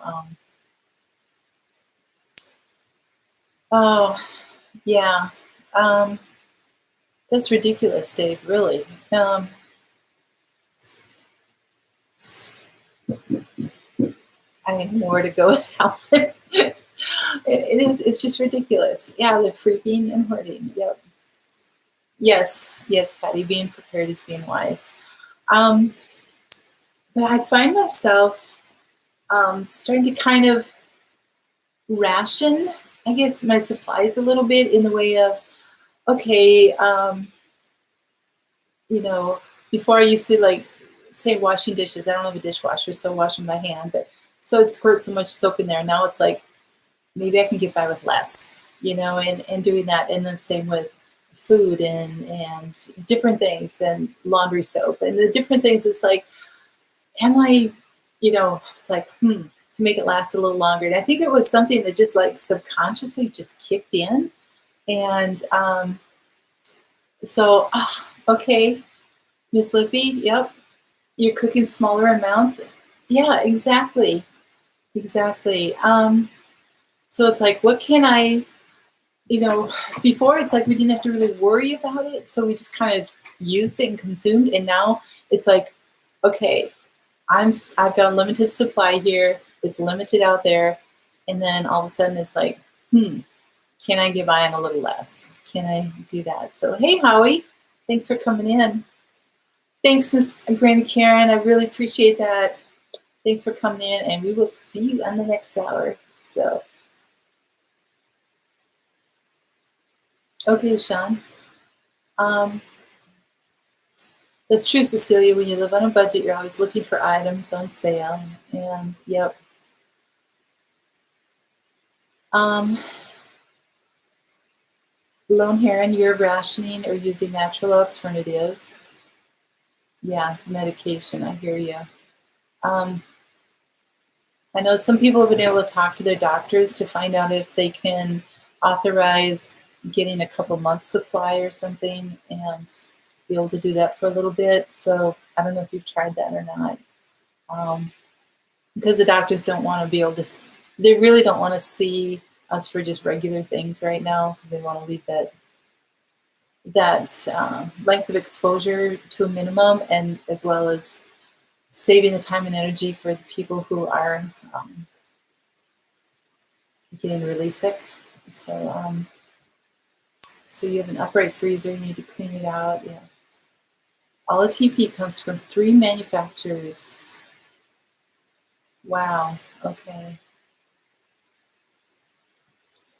oh, yeah. That's ridiculous, Dave, really. I don't know where to go with that one. It's just ridiculous. Yeah, the freaking and hoarding. Yep. Yes, Patty, being prepared is being wise. But I find myself starting to kind of ration, I guess, my supplies a little bit in the way of, okay, before I used to like, say, washing dishes. I don't have a dishwasher, so I wash them by hand. But so it squirts so much soap in there. Now it's like, maybe I can get by with less, and doing that. And then same with food and different things and laundry soap and the different things. It's like, am I, it's like, to make it last a little longer. And I think it was something that just like subconsciously just kicked in. And so, okay, Miss Lippy, yep, you're cooking smaller amounts. Yeah, exactly. Exactly. So it's like, what can I, before it's like we didn't have to really worry about it. So we just kind of used it and consumed. And now it's like, okay, I've got a limited supply here. It's limited out there. And then all of a sudden it's like, can I get by on a little less? Can I do that? So, hey, Howie, thanks for coming in. Thanks, Miss Granny Karen. I really appreciate that. Thanks for coming in, and we will see you on the next hour. So, okay, Sean. That's true, Cecilia. When you live on a budget, you're always looking for items on sale. And, yep. Lone Heron, you're rationing or using natural alternatives. Yeah, medication. I hear you. I know some people have been able to talk to their doctors to find out if they can authorize getting a couple months supply or something and be able to do that for a little bit. So I don't know if you've tried that or not. Because the doctors don't want to be able to, they really don't want to see us for just regular things right now because they want to leave that length of exposure to a minimum, and as well as saving the time and energy for the people who are getting really sick. So, so you have an upright freezer, you need to clean it out. Yeah. All the TP comes from 3 manufacturers. Wow. Okay.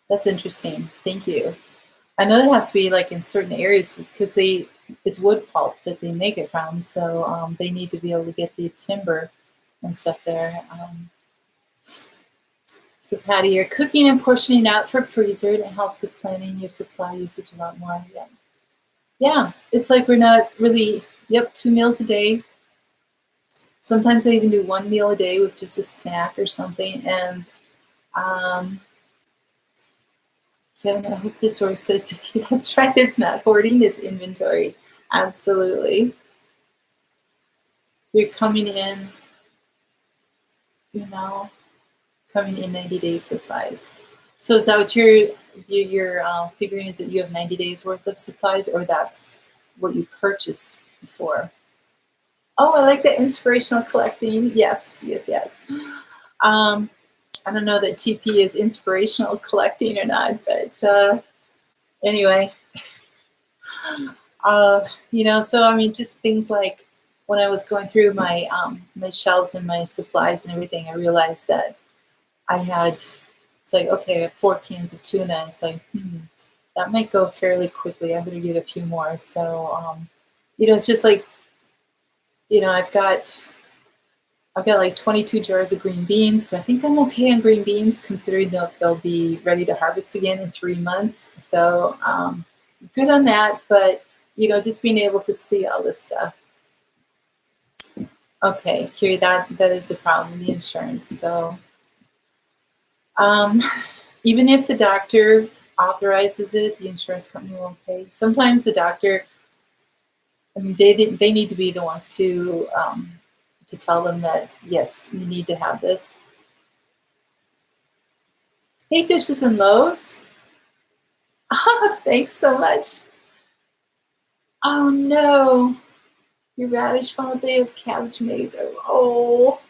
That's interesting. Thank you. I know it has to be like in certain areas because it's wood pulp that they make it from. So they need to be able to get the timber and stuff there. So Patty, you're cooking and portioning out for freezer, and it helps with planning your supply usage a lot more. Yeah. Yeah, it's like we're not really, 2 meals a day. Sometimes I even do 1 meal a day with just a snack or something. And Kevin, I hope this works. Says, that's right, it's not hoarding, it's inventory. Absolutely. You're coming in, coming in 90 days supplies. So is that what you're figuring, is that you have 90 days worth of supplies, or that's what you purchase for? Oh, I like the inspirational collecting. Yes, yes, yes. I don't know that TP is inspirational collecting or not, but anyway, so I mean, just things like when I was going through my my shelves and my supplies and everything, I realized that I had, it's like, okay, I have 4 cans of tuna. It's like, that might go fairly quickly. I better get a few more. So, it's just like, I've got like 22 jars of green beans, so I think I'm okay on green beans, considering they'll be ready to harvest again in 3 months. So good on that, but just being able to see all this stuff. Okay, Kiri, that is the problem, the insurance. So even if the doctor authorizes it, the insurance company won't pay. Sometimes the doctor, I mean, they need to be the ones to tell them that, yes, you need to have this. Hey, Fishes and Loaves. Thanks so much. Oh no, your radish found they have cabbage maize. Oh,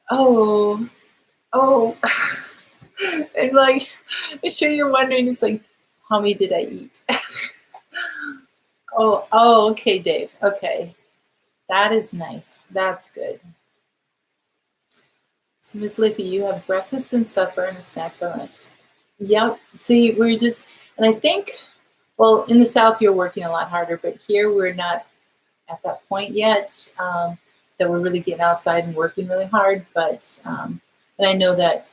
oh, oh. And like, I'm sure you're wondering, it's like, how many did I eat? Oh, okay, Dave. Okay, that is nice. That's good. So, Miss Lippy, you have breakfast and supper and a snack for lunch. Yep. See, and I think, well, in the South, you're working a lot harder, but here we're not at that point yet, that we're really getting outside and working really hard. But, and I know that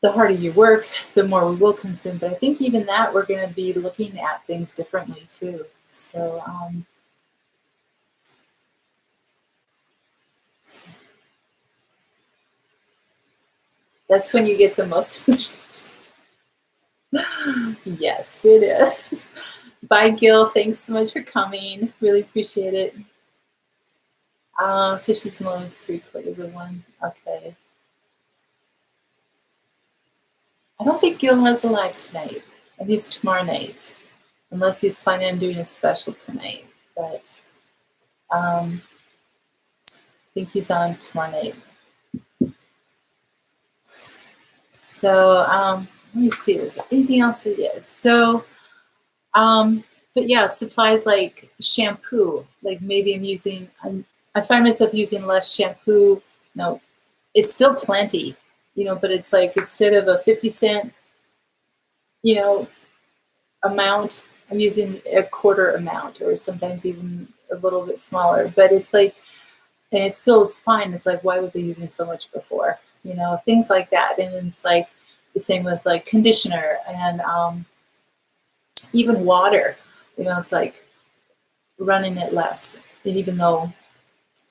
the harder you work, the more we will consume. But I think even that, we're going to be looking at things differently too. So, that's when you get the most inspiration. Yes, it is. Bye, Gil. Thanks so much for coming. Really appreciate it. Fishes and loaves, 3/4 of one. Okay. I don't think Gil has a live tonight. At least tomorrow night, unless he's planning on doing a special tonight. But I think he's on tomorrow night. So let me see. Is there anything else I did? So, but yeah, supplies like shampoo. Like maybe I find myself using less shampoo. No, it's still plenty, but it's like instead of a 50 cent, you know, amount, I'm using a quarter amount or sometimes even a little bit smaller. But it's like, and it still is fine. It's like, why was I using so much before? Things like that. And it's like the same with like conditioner and even water. It's like running it less. And even though,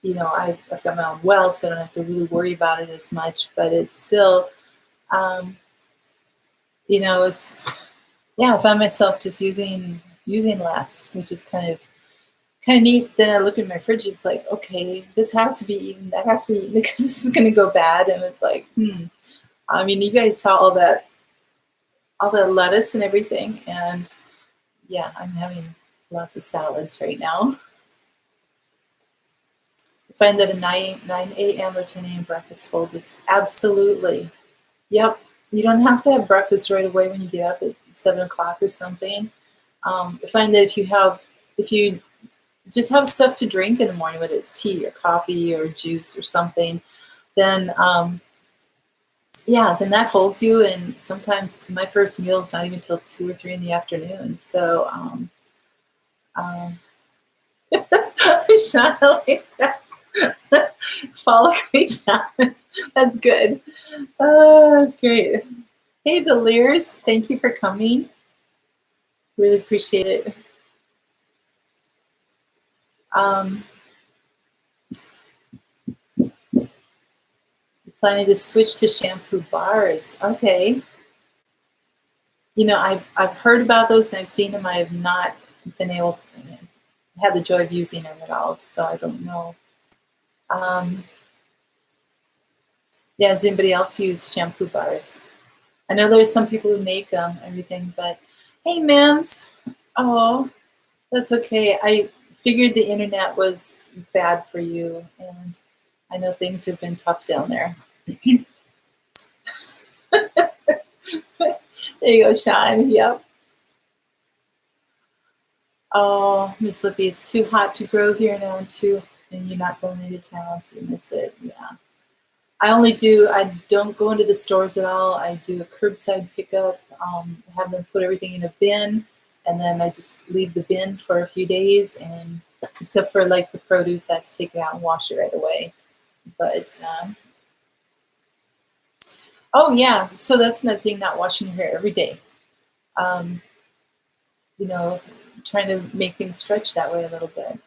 I've got my own well, so I don't have to really worry about it as much, but it's still, it's, yeah, I found myself just using less, which is kind of neat. Then I look in my fridge, it's like, okay, this has to be eaten, that has to be eaten because this is going to go bad. And it's like, I mean, you guys saw all that lettuce and everything. And yeah, I'm having lots of salads right now. I find that a 9 a.m. or 10 a.m. breakfast holds us. Absolutely. Yep. You don't have to have breakfast right away when you get up at 7 o'clock or something. I find that if you just have stuff to drink in the morning, whether it's tea or coffee or juice or something, then then that holds you. And sometimes my first meal is not even till 2 or 3 in the afternoon. So Sean, I like that. Follow great challenge. That's good. Oh, that's great. Hey, the Lears, thank you for coming. Really appreciate it. Planning to switch to shampoo bars. Okay. I've heard about those and I've seen them. I have not been able to have the joy of using them at all, so I don't know. Yeah, does anybody else use shampoo bars? I know there's some people who make them, everything, but hey, Mims. Oh, that's okay. I figured the internet was bad for you, and I know things have been tough down there. There you go, Sean. Yep. Oh, Miss Lippy, it's too hot to grow here now, and you're not going into town, so you miss it. Yeah. I don't go into the stores at all. I do a curbside pickup, have them put everything in a bin, and then I just leave the bin for a few days, and except for like the produce, I have to take it out and wash it right away. But, oh yeah, so that's another thing, not washing your hair every day. Trying to make things stretch that way a little bit.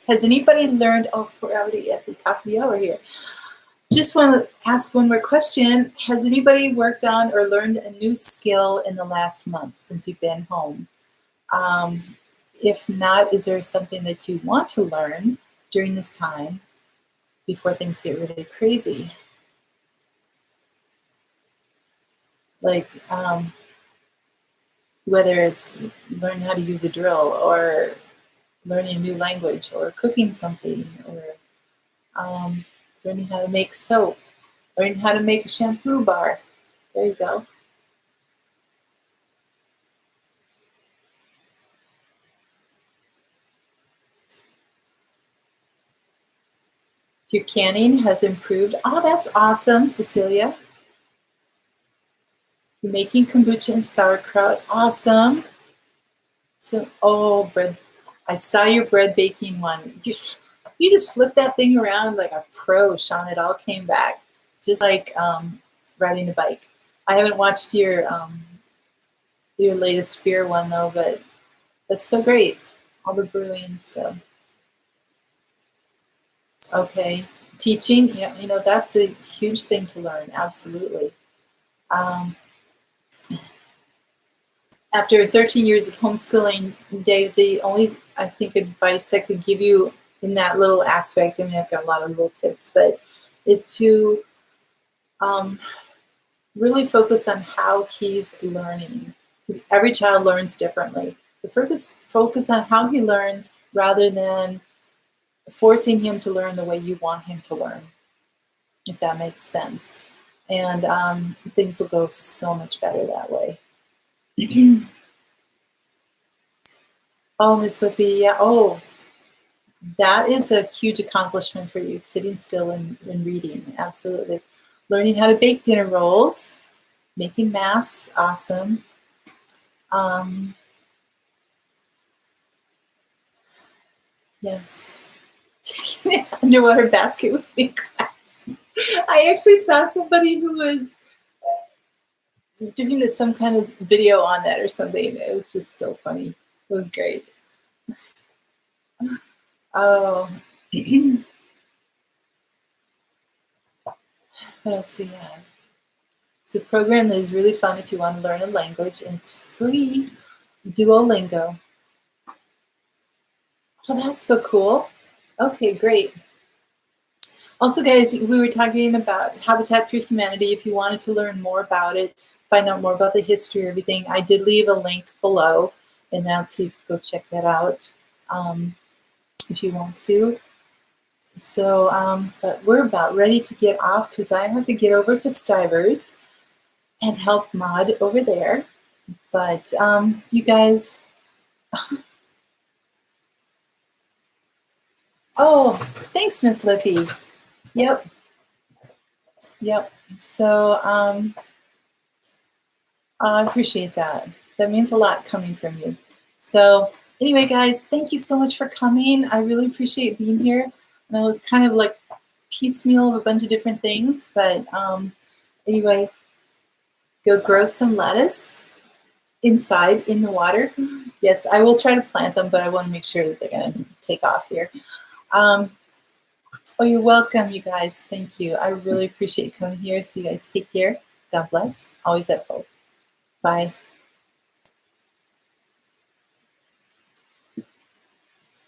Has anybody learned, oh, we're already at the top of the hour here. Just want to ask one more question. Has anybody worked on or learned a new skill in the last month since you've been home? If not, is there something that you want to learn during this time before things get really crazy? Like whether it's learning how to use a drill or learning a new language or cooking something or learning how to make soap, learning how to make a shampoo bar. There you go. Your canning has improved. Oh, that's awesome, Cecilia. You're making kombucha and sauerkraut. Awesome. So, oh, bread. I saw your bread baking one. You just flipped that thing around like a pro, Sean. It all came back. Just like riding a bike. I haven't watched your latest spear one though, but that's so great. All the brewing. So okay. Teaching, that's a huge thing to learn. Absolutely. after 13 years of homeschooling, Dave, the only, I think, advice I could give you in that little aspect, I mean, I've got a lot of little tips, but is to really focus on how he's learning, because every child learns differently. But focus on how he learns rather than forcing him to learn the way you want him to learn, if that makes sense. And things will go so much better that way. Oh, Miss Lippy, yeah. Oh, that is a huge accomplishment for you, sitting still and reading. Absolutely. Learning how to bake dinner rolls, making masks, awesome. Yes. Taking an underwater basket with me class. I actually saw somebody who was doing some kind of video on that or something. It was just so funny. It was great. Oh. What else do we have? It's a program that is really fun if you want to learn a language, and it's free. Duolingo. Oh, that's so cool. Okay, great. Also, guys, we were talking about Habitat for Humanity. If you wanted to learn more about it, find out more about the history, everything, I did leave a link below, and that's so you can go check that out if you want to. So, but we're about ready to get off because I have to get over to Stivers and help Maud over there. But you guys, oh, thanks, Miss Lippy. Yep. So I appreciate that. That means a lot coming from you. So anyway, guys, thank you so much for coming. I really appreciate being here. And that was kind of like piecemeal of a bunch of different things. But anyway, go grow some lettuce inside in the water. Yes, I will try to plant them, but I want to make sure that they're going to take off here. Oh, you're welcome, you guys. Thank you. I really appreciate coming here. So you guys take care. God bless. Always at hope. Bye.